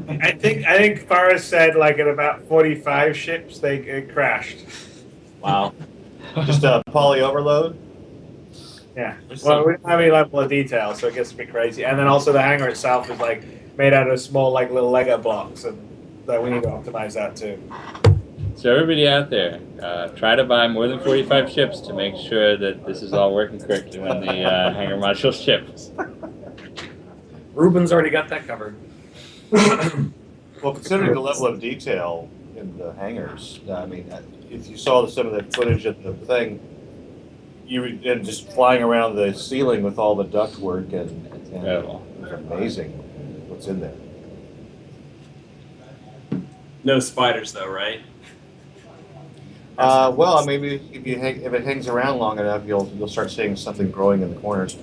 I think Forrest said like at about 45 ships it crashed. Wow. Just a poly overload? Yeah. Well, we don't have any level of detail, so it gets a bit crazy. And then also the hangar itself is like made out of small like little Lego blocks, and so we need to optimize that too. So everybody out there, try to buy more than 45 ships to make sure that this is all working correctly when the hangar module ships. Ruben's already got that covered. Well, considering the level of detail in the hangars, I mean, if you saw some of the footage of the thing, and just flying around the ceiling with all the ductwork and it's amazing what's in there. No spiders, though, right? Well, maybe if it hangs around long enough, you'll start seeing something growing in the corners.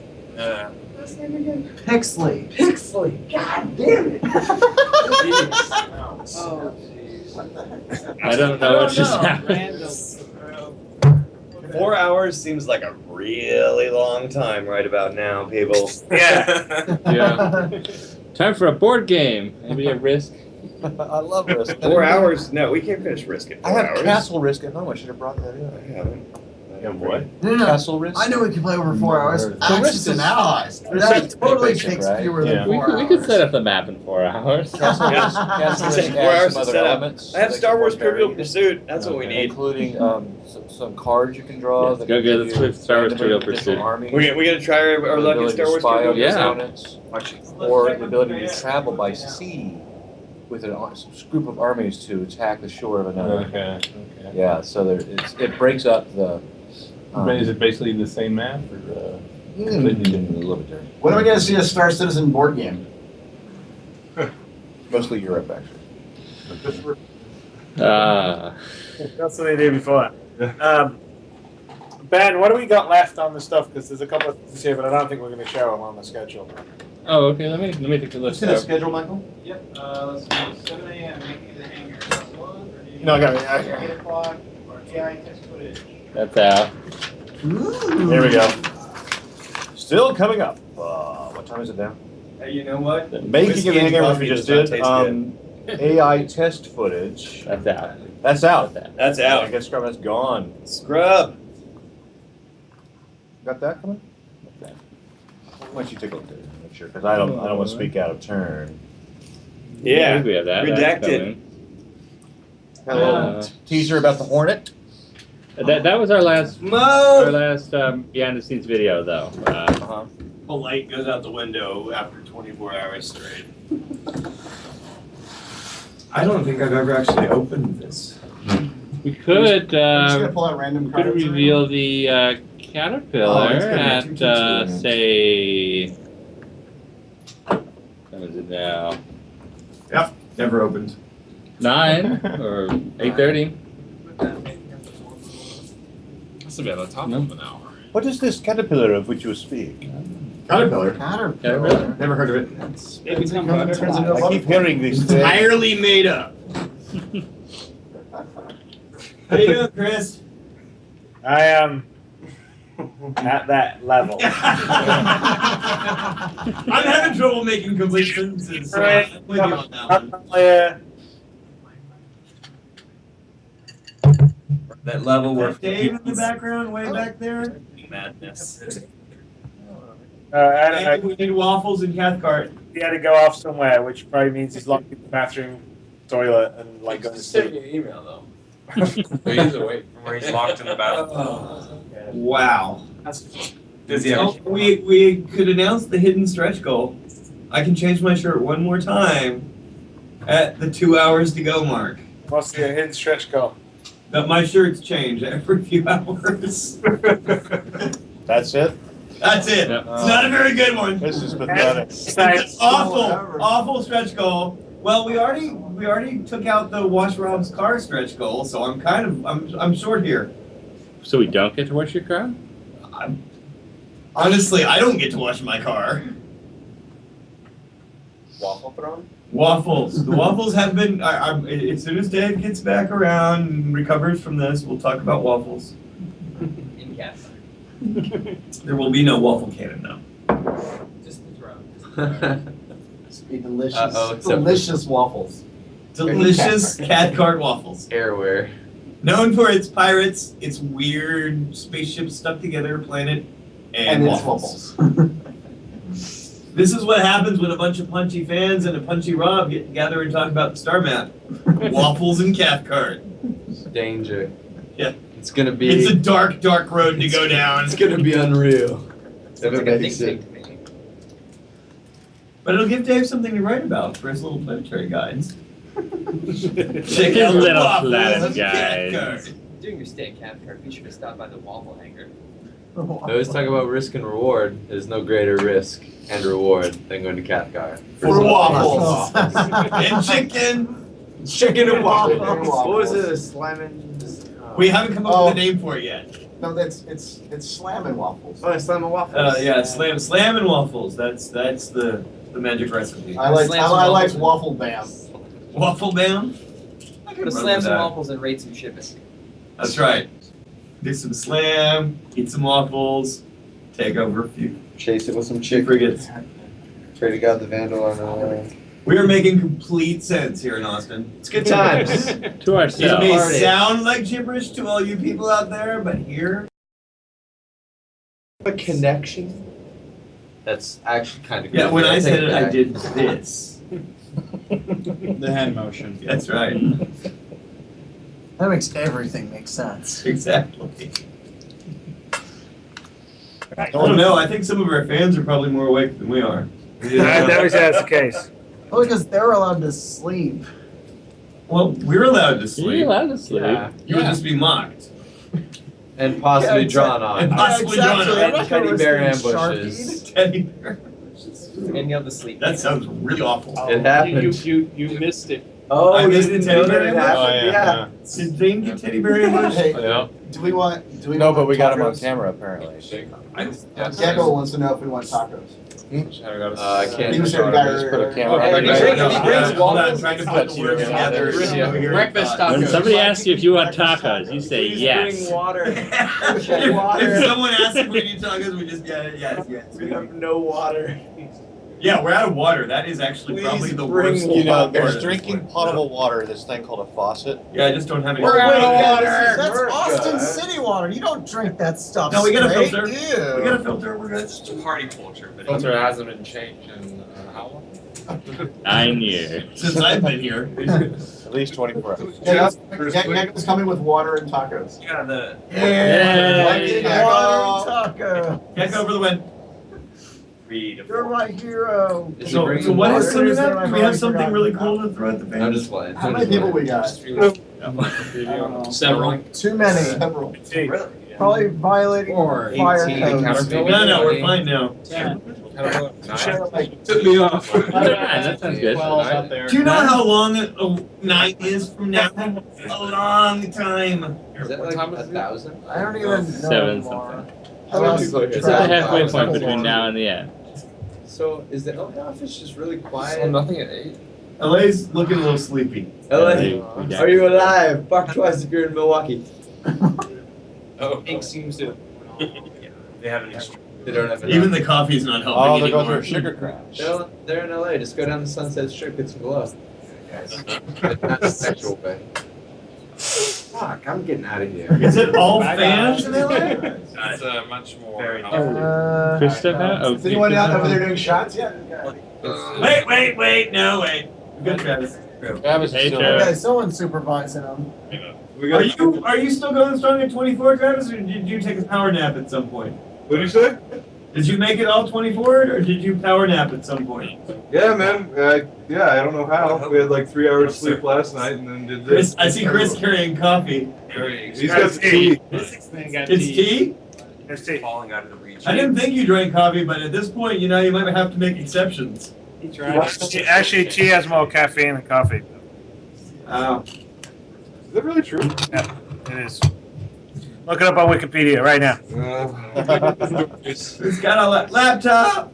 Pixley. Pixley. God damn it. Oh, I don't know what just happened. 4 hours seems like a really long time right about now, people. Yeah. Yeah. Time for a board game. Maybe a Risk. I love Risk. 4 hours? No, we can't finish Risk in 4 I have hours. Castle Risk at home. I should have brought that in. I haven't. You have what? No. Castle Risk? I know we can play over 4 hours. The Axis Risk and is- Allies. That totally takes right? fewer than 4 hours. We could set up the map in 4 hours. Castle Risk, Castle Risk 4 hours adds to some other set up. elements. I have that Star you Wars want buried, Trivial Pursuit. That's what we need. Including some cards you can draw. Yes, that go can get give the you Star Wars Trivial randomly Pursuit. armies, We gonna try our luck at the ability Star to Wars spy Trivial on Yeah. Pursuit? opponents, or the ability to travel by sea with a group of armies to attack the shore of another. Okay. Yeah, so it breaks up the. But is it basically the same map or completely a little bit different? When are we going to see a Star Citizen board game? Mostly Europe, actually. That's what they do before that. Ben, what do we got left on the stuff? Because there's a couple of things here, but I don't think we're going to show them on the schedule. Oh, okay. Let me take a look. See the schedule, Michael? Yep, let's do 7 a.m. making the hangar. No, I got it. 8 o'clock, or AI test footage. That's out. Here we go. Still coming up. What time is it now? Hey, you know what? Making Whiskey of the and hangar, which coffee we just does not did. taste AI test footage. That's out. That's out. That's I out. guess Scrub that's gone. Scrub. Got that coming? Okay. Why don't you take a look at it? Make sure, because I don't want to speak out of turn. I Yeah. think we have that. That's Redacted. coming. Got a little teaser about the Hornet. That was our last Mo! behind the scenes video though. The light goes out the window after 24 hours straight. I don't think I've ever actually opened this. We could I'm just going to pull out random could cards. reveal the caterpillar Oh, it's gonna be too at teachable. say. What is it now? Yep, never opened. 9 or 8:30. This will be on the top of an hour. What is this caterpillar of which you speak? Caterpillar. Caterpillar. Never heard of it. It turns into a I keep hearing these things. Entirely made up. How you doing, Chris? I am at that level. I'm having trouble making complete sentences. So I'm with you on that one. That level where Dave in the background, way back there. madness. I don't know. We need waffles and Cathcart. He had to go off somewhere, which probably means he's locked in the bathroom, toilet, and like going to Send sleep. me an email though. He's away from where he's locked in the bathroom. Wow. Does he have? We could announce the hidden stretch goal. I can change my shirt one more time at the 2 hours to go mark. What's the hidden stretch goal? But my shirts change every few hours. That's it? That's it. Yep. It's not a very good one. This is pathetic. It's an awful stretch goal. Well, we already took out the wash Rob's car stretch goal, so I'm short here. So we don't get to wash your car? Honestly, I don't get to wash my car. Waffle throne? Waffles. The waffles have been. As soon as Dave gets back around and recovers from this, we'll talk about waffles. In cast. There will be no waffle cannon, though. Just the throne. be delicious, Uh-oh, except for- delicious waffles. Delicious cat cart waffles. Airware. Known for its pirates, its weird spaceship stuck together planet, and And it's waffles. waffles. This is what happens when a bunch of punchy fans and a punchy Rob get together and talk about the star map. Waffles and cat cart. Danger. Yeah. It's gonna be. It's a dark, dark road to go down. It's gonna be unreal. If it makes it. But it'll give Dave something to write about for his little planetary guides. Check His out the little waffles planet and cat guides. cart. During your stay at Cat Cart, be sure to stop by the waffle hanger. I always talk about risk and reward. There's no greater risk and reward than going to Cathcart. For waffles. And chicken. Chicken and waffles. Waffles. What was it? Slamming. We haven't come up with a name for it yet. No, it's slamming waffles. Oh, slamming waffles. Yeah, slam and waffles. That's the magic recipe. I like Slams like and waffle bam. Waffle bam. I could Put a run slam with some that. waffles and rate some shipping. That's right. Do some slam, eat some waffles, take over a few Chase it with some frigates. Pray to God the Vanduul on the. We are making complete sense here in Austin. It's good times. To It ourselves. may Party. sound like gibberish to all you people out there, but here, A connection. That's actually kind of. yeah, when I said it, I did this. The hand motion. That's right. That makes everything make sense. Exactly. I don't know. I think some of our fans are probably more awake than we are. That always that's the case. Oh, because they're allowed to sleep. Well, we're allowed to You're sleep. allowed to sleep. Yeah. You would just be mocked. And possibly Yeah, drawn on. And possibly drawn exactly. on. I'm not gonna Teddy bear risk being ambushes. Teddy bear. And you have to sleep. That sounds really awful. It happened. You missed it. Oh, I you missed the didn't teddy know that bear it ambush? happened? Yeah. Did Zane get teddy bear ambush? Hey, Yeah. do we want No, but we got him on tacos? camera apparently. Gecko wants to know if we want tacos. I can't. He was here, Just put a camera. Okay, on he the brings- guy. he brings Hold on, waffles. trying to put the words together. Yeah. Breakfast When When somebody asks you if you want tacos, you say Please yes. bring water. If someone asks if we need tacos, we just, yes. We have no water. Yeah, we're out of water. That is actually Please probably the bring worst. You know, part there's of this drinking place. potable water, this thing called a faucet. Yeah, I just don't have any. We're out of water. That's America. Austin City water. You don't drink that stuff. No, we got a straight. filter. Ew. We got a filter. We're good. It's party culture, but Filter hasn't been changed in how long? 9 years. Since I've been here. At least 24 hours. Gecko's coming with water and tacos. Yeah, the Yay. Water and taco. Get over the wind. You're my hero. Is he So bringing what is water? some of that? I've Do we have already something forgotten. really cool to throw at the I'm fans? just playing. How many people we got? Several. Too many. Several. Probably violating fire 18 codes. No, we're fine now. Took me off. That sounds good. Do you know how long a night is from now? A long time. Is that like 1,000? I don't even know 7 anymore. something. I lost It's at It's at the track. halfway point between now and the end. So is the LA office just really quiet? nothing at 8. LA's looking a little sleepy. LA, are you alive? Bark twice if you're in Milwaukee. Oh, ink seems to. They have an extra. They don't have Even the coffee's not helping Oh, they're going anymore. through a sugar crash. They're in LA. Just go down the Sunset Strip, get some glow. Not a sexual way. Fuck, I'm getting out of here. Is it all fans in LA? It's much more. Christopher? Oh, Is anyone out over there doing shots yet? Wait, no, wait. Good, Travis. Travis Hey, is still Travis. there. Okay, someone's supervising them. Are you still going strong at 24, Travis, or did you take a power nap at some point? What did you say? Did you make it all 24, or did you power nap at some point? Yeah, man. Yeah, I don't know how. We had like 3 hours sleep last night and then did Chris, this. I see Chris carrying coffee. He's got some tea. It's tea? There's tea. Falling out of the reach. I didn't think you drank coffee, but at this point, you might have to make exceptions. Actually, tea has more caffeine than coffee. Oh. Is that really true? It is. Look it up on Wikipedia right now. It's got a laptop.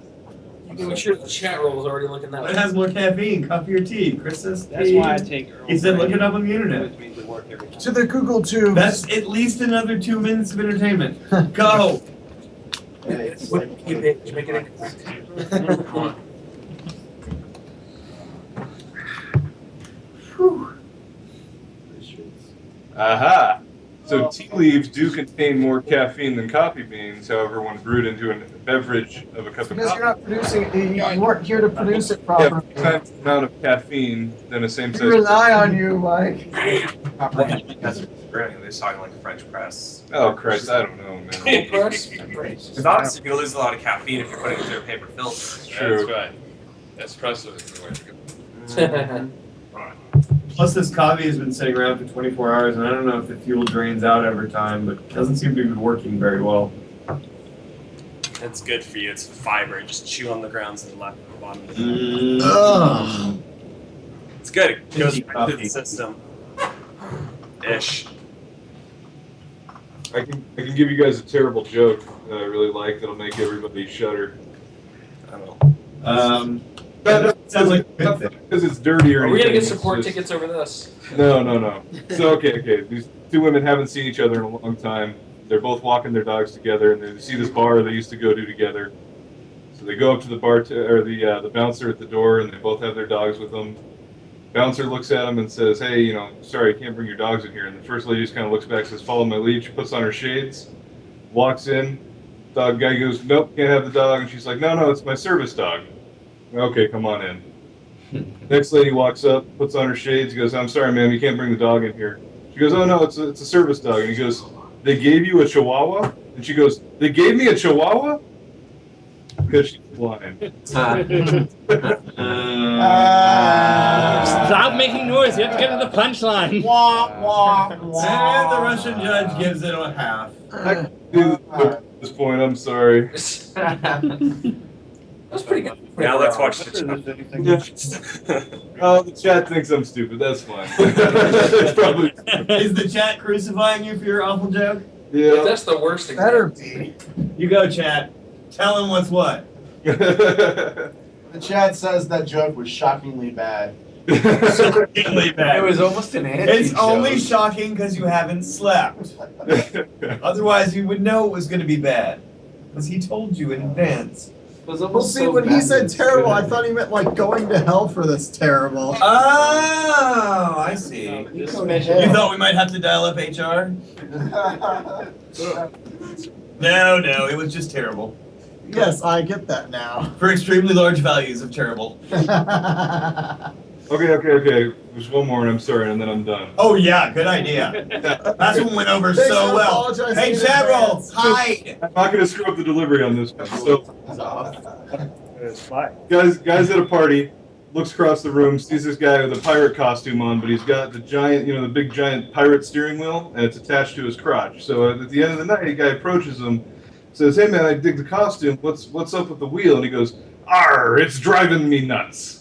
Make sure the chat roll is already looking that What way. has more caffeine, coffee or tea? Chris says tea. That's why I take Earl He said, Grey. look it up on the internet. With me to work every time. To the Google tubes. That's at least another 2 minutes of entertainment. Go. Did you make it incorrect? Aha! So tea leaves do contain more caffeine than coffee beans. However, when brewed into a beverage of a cup of Because coffee, you're not producing it, you weren't here to produce it you properly. have 4 times the amount of caffeine than a same We size. rely on you, Mike. That's really, they're talking like French press. Oh Christ, I don't know, man. Because obviously you'll lose a lot of caffeine if you're putting it through a paper filter. True. That's right. Espresso is the way to go. Plus, this coffee has been sitting around for 24 hours, and I don't know if the fuel drains out over time, but it doesn't seem to be working very well. That's good for you. It's fiber. Just chew on the grounds and left at the bottom. It's good. It goes back to the system. Ish. I can give you guys a terrible joke that I really like that'll make everybody shudder. I don't know. That sounds like a good thing. Because it's dirty or Are we gonna anything, get it's support just- tickets over this? No. So okay. These 2 women haven't seen each other in a long time. They're both walking their dogs together, and they see this bar they used to go to together. So they go up to the the bouncer at the door, and they both have their dogs with them. Bouncer looks at them and says, "Hey, sorry, I can't bring your dogs in here." And the first lady just kind of looks back, says, "Follow my lead." She puts on her shades, walks in. Dog guy goes, "Nope, can't have the dog." And she's like, "No, it's my service dog." Okay, come on in. Next lady walks up, puts on her shades, goes, "I'm sorry, ma'am, you can't bring the dog in here." She goes, "Oh no, it's a service dog." And he goes, "They gave you a Chihuahua?" And she goes, "They gave me a Chihuahua?" Because she's blind. Stop making noise. You have to get to the punchline. And the Russian judge gives it a half. At this point, I'm sorry. That's pretty good. Now let's watch the Oh, the chat thinks I'm stupid. That's fine. It's probably Is the chat crucifying you for your awful joke? yeah. That's the worst thing. Better be. You go, chat. Tell him what's what. The chat says that joke was shockingly bad. Shockingly bad. It was almost an anti It's only shocking because you haven't slept. Otherwise, you would know it was going to be bad. Because he told you in advance. Well, see, when he said terrible, I thought he meant like going to hell for this terrible. Oh, I see. You thought we might have to dial up HR? No, it was just terrible. Yes, I get that now. For extremely large values of terrible. Okay. There's one more, and I'm sorry, and then I'm done. Oh yeah, good idea. That's one went over Thanks so for well. apologizing Hey, in chat roll, advance. hide. I'm not gonna screw up the delivery on this one. So, It's fine. guys at a party, looks across the room, sees this guy with a pirate costume on, but he's got the giant, the big giant pirate steering wheel, and it's attached to his crotch. So at the end of the night, a guy approaches him, says, "Hey man, I dig the costume. What's up with the wheel?" And he goes, "Arr, it's driving me nuts."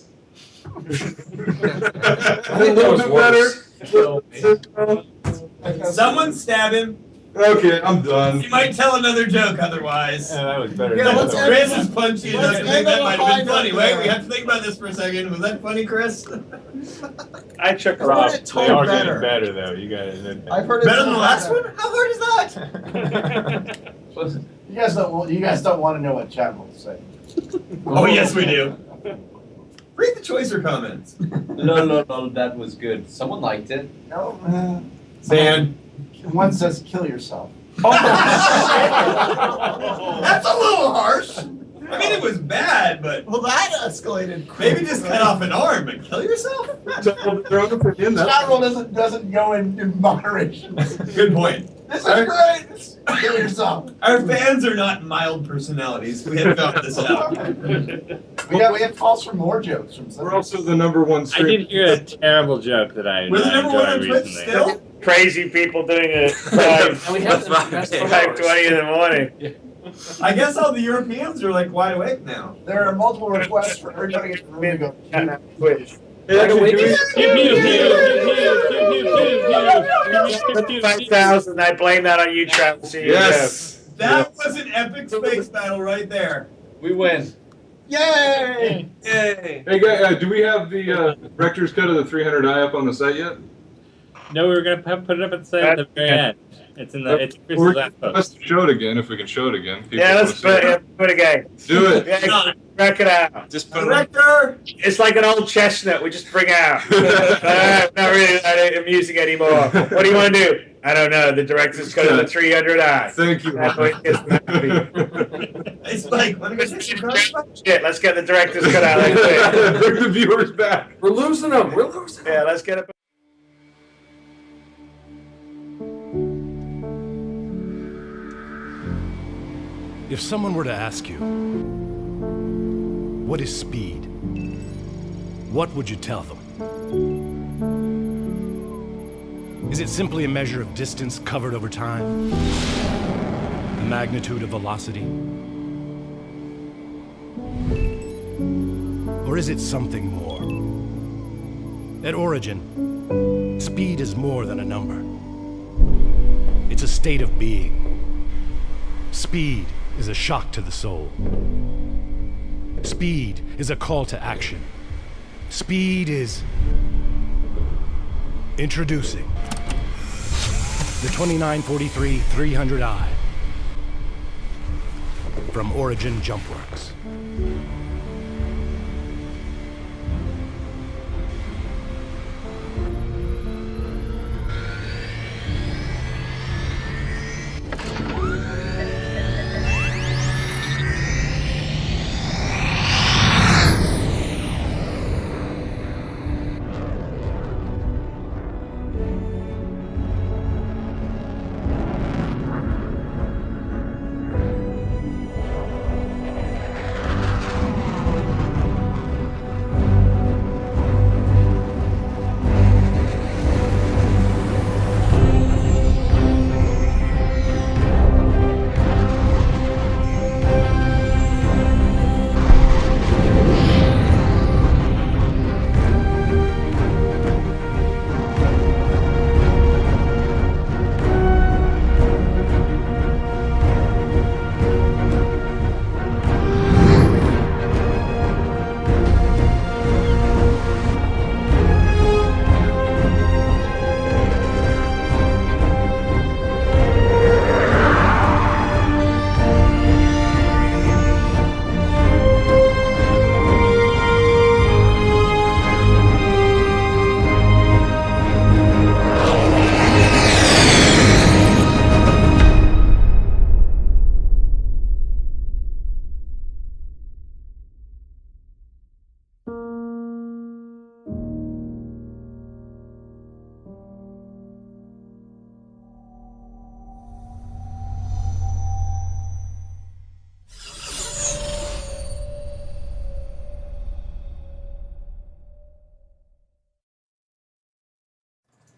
A little bit better. Someone stab him. Okay, I'm done. You might tell another joke otherwise. Yeah, that was better. Yeah, let's end Chris it- is punchy enough let's to think end that on a might have high been note funny. there. Wait, we have to think about this for a second. Was that funny, Chris? I shook I've her heard off. it told They are better. getting better, though. You guys. I've heard it Better than told the last better. one? How hard is that? You guys don't want to know what chat will say. Oh, yes, we do. Read the choicer comments. No, that was good. Someone liked it. No, Stan. one says kill yourself. That's a little harsh. I mean, it was bad, but Well, that escalated quick. maybe just cut off an arm, but kill yourself? Their own opinion. Chat roll doesn't go in moderation. Good point. This is great. Kill yourself. Our fans are not mild personalities. We have found this out. We have calls for more jokes from some. We're also the #1 I stream. did hear a terrible joke that I We're the number one on enjoyed Twitch recently. still? Crazy people doing it live And we have them best 5:20 in the morning. I guess all the Europeans are like wide awake now. There are multiple requests for everybody in the room to go. Twitch. Hey, actually, do we- Pew, pew, pew, pew, pew, pew, pew, pew, pew, pew, pew, pew, pew. 5,000. I blame that on you, Travis. Yes. That was an epic space battle right there. We win. Yay! Yay! Hey, guys, do we have the director's cut of the 300i up on the site yet? No, we were gonna put it up at the site at the very end. It's in the. It's Chris's We're last post. let's show it again if we can show it again. People Yeah, wanna let's see it. put it again. Do it. Yeah, Check it out. Just put it. Director! It's like an old chestnut we just bring out. Not really that amusing anymore. What do you want to do? I don't know. The director's cut of the 300i. Thank you. That's what it's happy. It's like, what is it? Shit, let's get the director's cut out. Like this. Bring the viewers back. We're losing them. We're losing them. Yeah, let's get it. If someone were to ask you, what is speed? What would you tell them? Is it simply a measure of distance covered over time? The magnitude of velocity? Or is it something more? At origin, speed is more than a number. It's a state of being. Speed is a shock to the soul. Speed is a call to action. Speed is introducing the 2943 300i from Origin Jumpworks.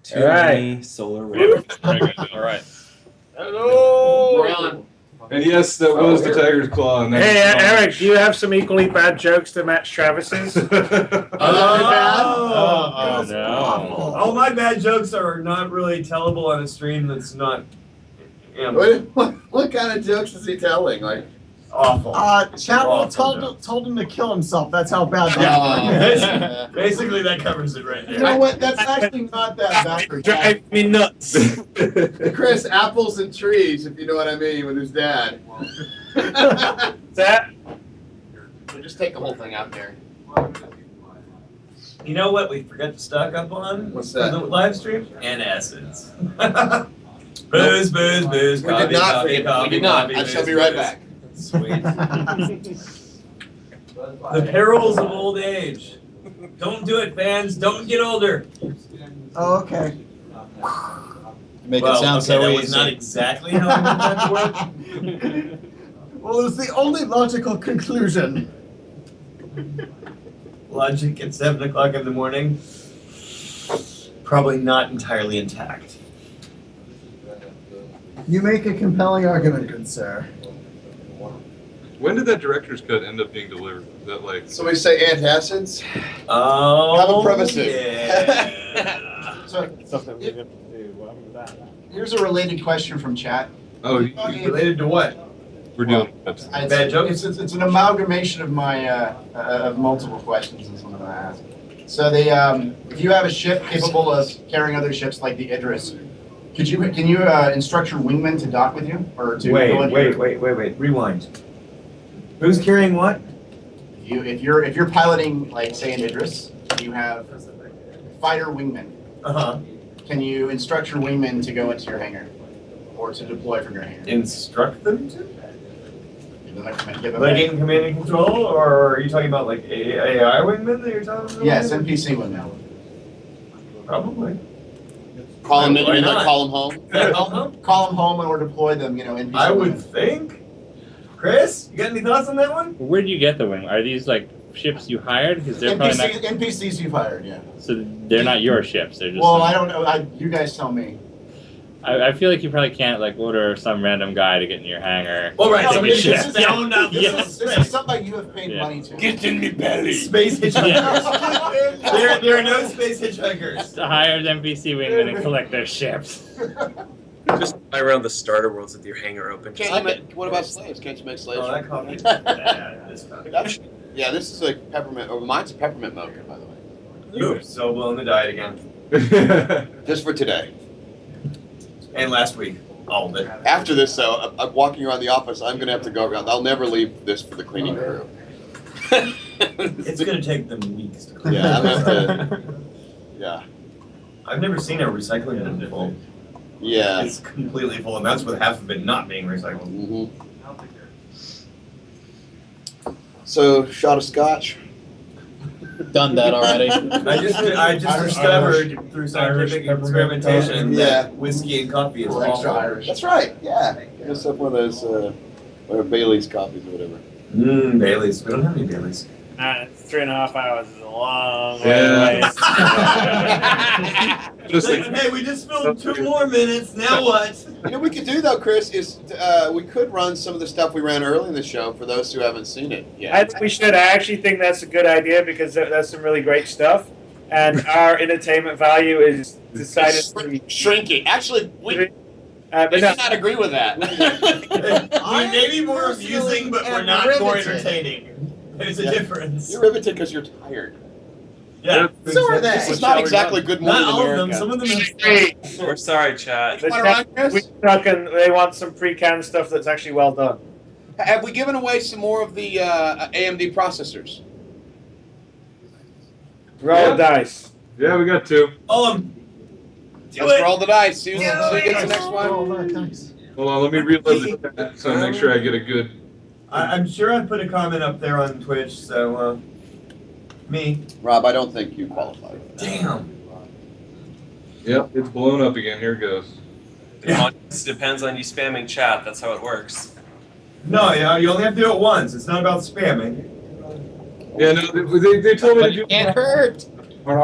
Too All right. many solar rays. All right. Hello. We're on. And yes, that was the tiger's claw. And Hey, Eric, do you have some equally bad jokes to match Travis's? Oh, no. All my bad jokes are not really tellable on a stream that's not. What kind of jokes is he telling? Like Awful. Ch1 told him to kill himself. That's how bad that is. Basically, that covers it right You there. know what? That's actually not that bad for Drive me nuts. Chris, apples and trees, if you know what I mean, with his dad. That? So just take the whole thing out there. You know what we forgot to stock up on? What's for that? the live stream? Antacids. Booze, booze, booze. We did not coffee, forget. coffee, We did not. coffee, I booze, shall be right booze. back. Sweet. The perils of old age. Don't do it, fans. Don't get older. Oh, okay. Make Well, it sound okay, so that easy. was not exactly how I meant that to work. Well, it was the only logical conclusion. Logic at 7 o'clock in the morning. Probably not entirely intact. You make a compelling argument, good sir. When did that director's cut end up being delivered? Is that like? Somebody say antacids? Oh, Have a privacy. Yeah. So, Something we didn't do. What happened to that? here's a related question from chat. Oh, Related to what? we're doing. Bad joke? It's an amalgamation of my of multiple questions. Is what I'm gonna ask. So if you have a ship capable of carrying other ships like the Idris, can you instruct your wingmen to dock with you or to go in here? Wait. Rewind. Who's carrying what? if you're piloting, like say an Idris, you have fighter wingmen. Can you instruct your wingmen to go into your hangar, or to deploy from your hangar? Instruct them to? Give them Like in command and control, or are you talking about like AI wingmen that you're talking about? Yes, NPC wingmen. Probably. Call them Why in, not? call them home. Call them home or deploy them, NPC I would wingmen. think. Chris, you got any thoughts on that one? Where do you get the wing? Are these like ships you hired? Because they're probably not. NPCs you've hired, yeah. So they're not your ships. They're just. Well, I don't know. You guys tell me. I feel like you probably can't like order some random guy to get in your hangar. Well, right. Take Somebody a just ship. found out This is somebody you have paid money to. Get in me belly. Space hitchhikers. there are no space hitchhikers. To hire NPC wingmen and collect their ships. Just fly around the starter worlds with your hangar open. Can't you make, what about slaves? Can't you make slaves? Oh, that coffee. That's Yeah, this is like peppermint. Oh, mine's a peppermint mocha, by the way. You are so blown the diet again. Just for today. And last week, all of it. After this, though, I'm walking around the office. I'm gonna have to go around. I'll never leave this for the cleaning crew. It's gonna take them weeks to clean. Yeah, I'm gonna have to. Yeah. I've never seen a recycling bin full. Yeah. It's completely full, and that's with half of it not being recycled. So, shot of scotch. Done that already. I just discovered through scientific experimentation Yeah. that whiskey and coffee is Extra awful. Irish. That's right. Yeah. Get us up one of those or Bailey's coffees or whatever. Bailey's. We don't have any Bailey's. 3.5 hours is a long way Yeah. away. Just like, Hey, we just filmed 2 more minutes. Now what? You know, we could do though, Chris, is we could run some of the stuff we ran early in the show for those who haven't seen it yet. I think we should. I actually think that's a good idea because that's some really great stuff. And our entertainment value is decided to be shrinking. Actually, we but may no, not agree with that. We may be more amusing, but we're not more entertaining. There's a difference. You're riveted because you're tired. Yeah. So are they. This is not exactly Good Morning Not all of America. them. Some of them have We're sorry, chat. we stuck and they want some pre-canned stuff that's actually well done. Have we given away some more of the AMD processors? Roll the dice. yeah, we got 2. Let's roll the dice. See who gets the next one. Hold on, let me reload the chat so I make sure I get a good. I'm sure I put a comment up there on Twitch, so me. Rob, I don't think you qualify. Damn. Yep, it's blown up again. Here it goes. It depends on you spamming chat. That's how it works. No, you only have to do it once. It's not about spamming. Yeah, no, they told me to do. Can't hurt. There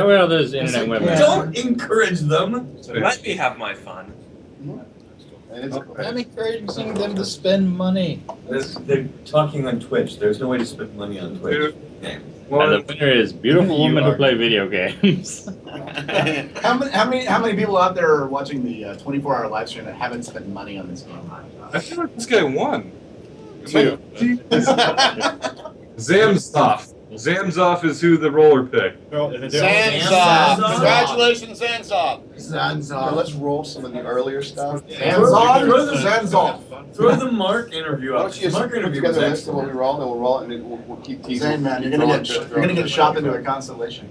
were all those internet women. Don't encourage them. Let me have my fun. I'm encouraging them to spend money. They're talking on Twitch. There's no way to spend money on Twitch. And the winner is beautiful women who play video games. How many people out there are watching the 24-hour live stream that haven't spent money on this game? I feel like this guy won. 2. Zamzoff. Zamzoff is who the roller picked. Zanzov. Congratulations, Zanzov. Zanzov. Let's roll some of the earlier stuff. Zanzov. Throw the Mark interview Why up. don't you just Mark put interview together was a list of what we roll, and then we'll roll it, and we'll keep teasing. Zane, man, you're gonna get shot into a constellation.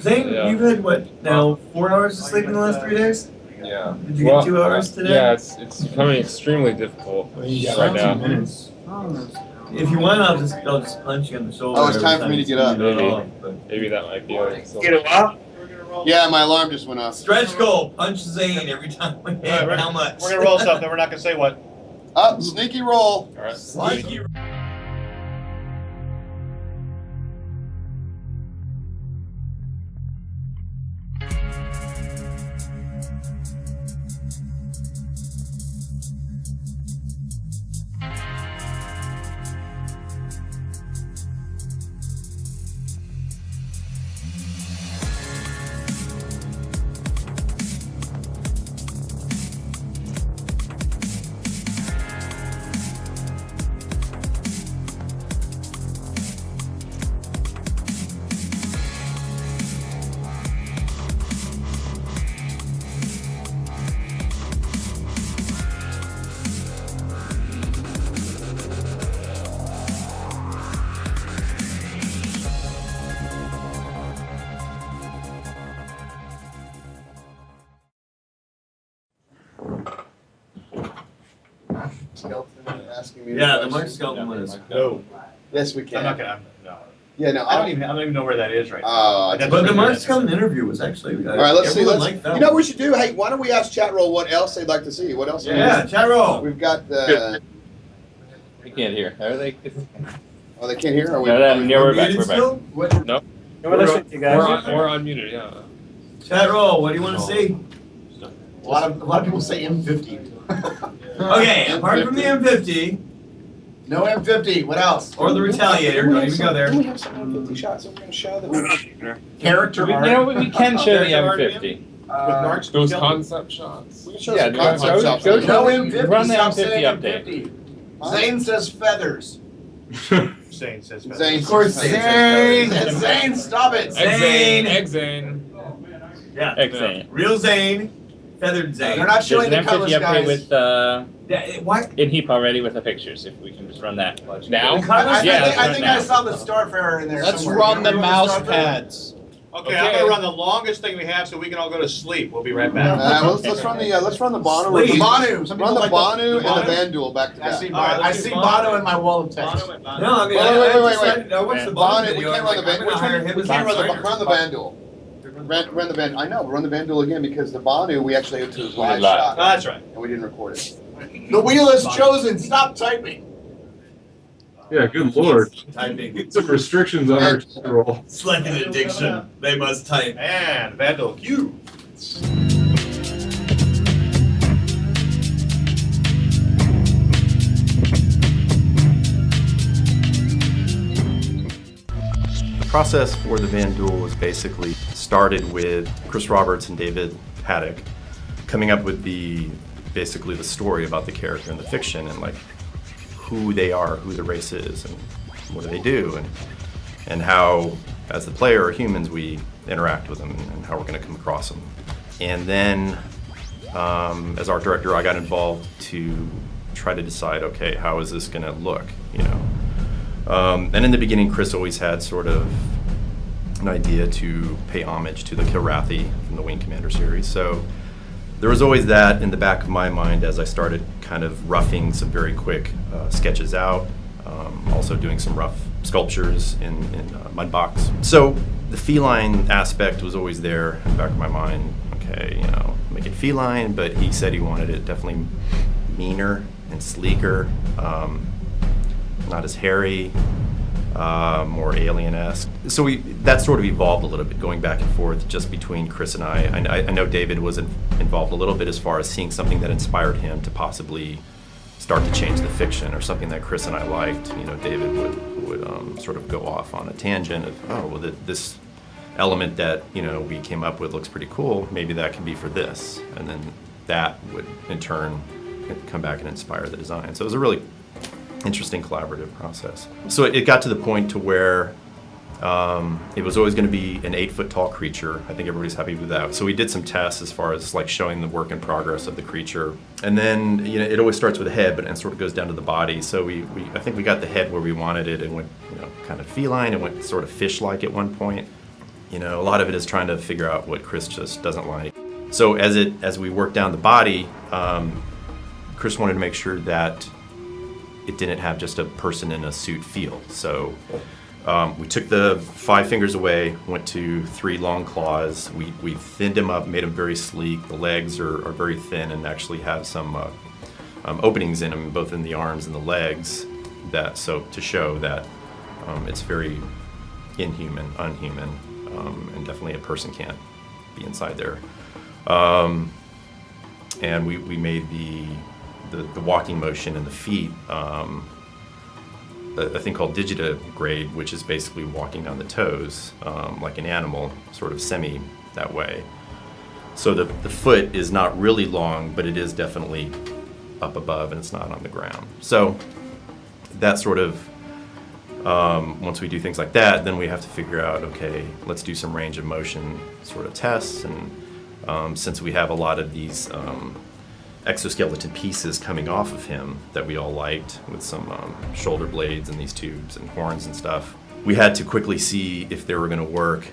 Zane, Yeah. you've had what now? 4 hours of sleep in the last 3 days? Yeah. Did you get 2 hours today? Yeah, it's becoming extremely difficult right now. If you want, I'll just punch you on the shoulder. Oh, it's every time for me to get up. Maybe that might be like Get it up. Yeah, my alarm just went off. Stretch goal, punch Zane every time we hit. How much? We're gonna roll something. We're not gonna say what. Up, sneaky roll. All right. Sneaky. Skeleton asking me. Yeah, the Mark Skeleton one is. No. Yes, we can. I'm not gonna. No. Yeah, no. I don't even know where that is right now. Oh, But the Mark Skeleton interview was actually. All right, let's see. everyone Let's. liked that You know what one. we should do? Hey, why don't we ask chat roll what else they'd like to see? What else? Yeah, chat roll. We've got the. We can't hear. Are they? Oh, they can't hear. Are we? No, we're back. muted We're still? back. What? Nope. We're listening to you guys. We're unmuted, yeah. Chat roll. What do you want to see? A lot of people say M50. Okay, apart from the M50 No M50. What else? or the Retaliator, don't even go there. We have some M50 shots. I'm going to show that. Character You art. know, we can show the M50. Those concept shots. We can show Yeah, some concept shots. go No show M50. run the Stop M50 saying update. M50. Zane says feathers. Zane says. Zane. Of course, Zane. Zane. Zane, stop it. Zane. Exane. Yeah. Exane. Real Zane. Feathered Zane. They're not showing the There's an colors, M50 update guys. with Why? in heap already with the pictures. If we can just run that Now? I think I saw the Starfarer in there. Let's somewhere. run the Remember mouse Starfarer? pads. Okay, I'm gonna run the longest thing we have so we can all go to sleep. We'll be right back. Let's run the Bonu. Please. Bonu. Some Run people the like Bonu and the Bonu. Vanduul back to I back. see, All right, I let's see do Bono in my wall of text. No, I mean, Wait. I watched the Bonu, Bond we video. can't run the Vanduul. I'm gonna hire him We as can't my run the designer. Vanduul. Run the Vanduul. I know, run the Vanduul again because the Bonu we actually had to live live. shot. Oh, that's right. And we didn't record it. The wheel is chosen. Stop typing. Yeah, good lord. Typing. Some restrictions on our roll. It's like an addiction. They must type. And Vanduul Q. The process for the Vanduul was basically started with Chris Roberts and David Haddock coming up with basically the story about the character in the fiction and like who they are, who the race is, and what do they do, and how, as the player or humans, we interact with them and how we're going to come across them. And then, as art director, I got involved to try to decide, okay, how is this going to look, you know? And in the beginning, Chris always had sort of an idea to pay homage to the Kilrathi from the Wing Commander series. So there was always that in the back of my mind as I started kind of roughing some very quick sketches out, also doing some rough sculptures in Mudbox. So the feline aspect was always there in the back of my mind. Okay, you know, make it feline, but he said he wanted it definitely meaner and sleeker, not as hairy, more alien-esque. So that sort of evolved a little bit, going back and forth just between Chris and I. I know David was involved a little bit as far as seeing something that inspired him to possibly start to change the fiction, or something that Chris and I liked. You know, David would sort of go off on a tangent of, oh, well, this element that, you know, we came up with looks pretty cool. Maybe that can be for this, and then that would in turn come back and inspire the design. So it was a really interesting collaborative process. So it got to the point to where it was always going to be an 8-foot tall creature. I think everybody's happy with that. So we did some tests as far as like showing the work in progress of the creature. And then, you know, it always starts with the head, but it sort of goes down to the body. So I think we got the head where we wanted it, and went, you know, kind of feline, and went sort of fish-like at one point. You know, a lot of it is trying to figure out what Chris just doesn't like. So as we worked down the body, Chris wanted to make sure that it didn't have just a person in a suit feel. So we took the 5 fingers away, went to 3 long claws. We thinned him up, made him very sleek. The legs are very thin and actually have some openings in them, both in the arms and the legs. To show that it's very unhuman, and definitely a person can't be inside there. And we made the walking motion and the feet a thing called digitigrade, which is basically walking on the toes like an animal, sort of semi that way. So the foot is not really long, but it is definitely up above and it's not on the ground. So that sort of, once we do things like that, then we have to figure out, okay, let's do some range of motion sort of tests. And since we have a lot of these exoskeleton pieces coming off of him that we all liked, with some shoulder blades and these tubes and horns and stuff, we had to quickly see if they were going to work